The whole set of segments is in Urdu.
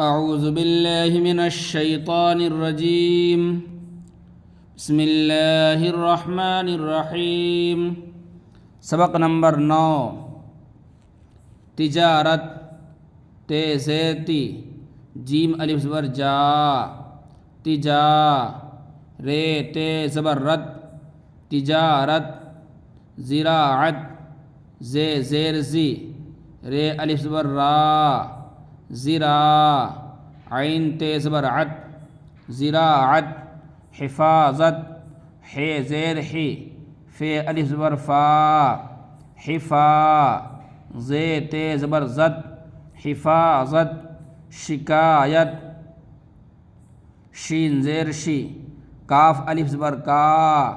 اعوذ باللہ من الشیطان الرجیم بسم اللہ الرحمن الرحیم۔ سبق نمبر 9، تجارت، تے زیر تی، جیم الف زبر جا، تجا، رے تے زبر رد، تجارت، زراعت، زے زیر زی، رے الف زبر را، زرا، عین تے زبر عت، زراعت، حفاظت، حے زیر حی، فے الف زبر فا، حفا، زے تے زبر زد، حفاظت، شکایت، شین زیر شی، کاف الف زبر کا،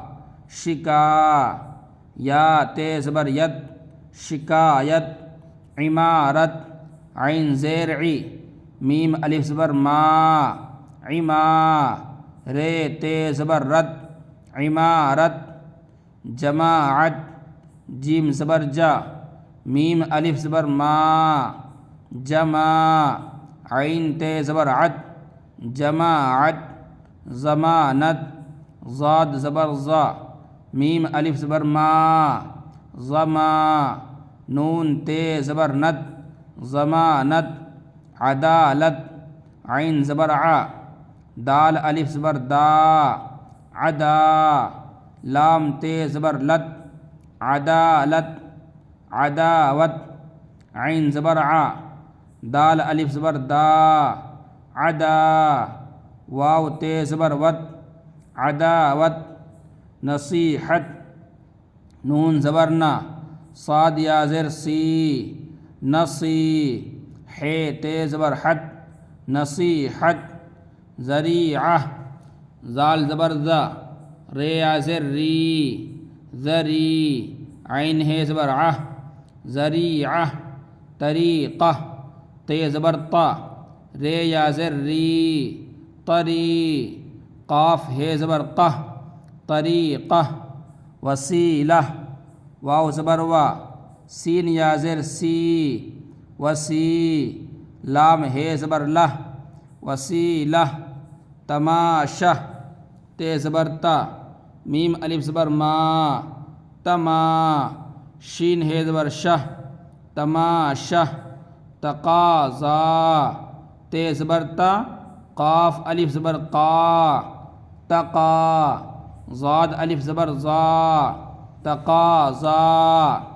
شکا، یا تے زبر ید، شکایت، عمارت، عین زیر عی، میم الف زبر ما، عما، رے تے زبر رد، عمارت، جماعت، جیم زبر جا، میم الف زبر ما، جمع، عین تے زبر عد، جماعت، ضمانت، ضاد زبر ضا، میم الف زبر ما، ضما، نون تے زبر ند، ضمانت، عدالت، عین زبر ع، دال الف زبر دا، عدا، لام تے زبر لت، عدالت، عداوت، عین زبر ع، دال الف زبر دا، عدا، واو تے زبر ود، عداوت، نصیحت، نون زبر نا، صاد یا زر سی، نصی، حے تے زبر حد، نصیحت، ذریعہ، زال زبر ذا، رے یا زر ری، ذری، عین ہے زبر عہ، ذریعہ، طریقہ، تے زبر طا، رے یا زر ری، طری، قاف ہے زبر قہ، طریقہ، وسیلہ، واو زبر وا، سین یا زر سی، وسی، لام ہے زبر لہ، وسیلہ، تماشا، تے زبر تا، میم الف زبر ما، تما، شین ہے زبر شہ، تماشا، تقاضا، تے زبر تا، قاف الف زبر قا، تقا، ضاد الف زبر ضا، تقاضا۔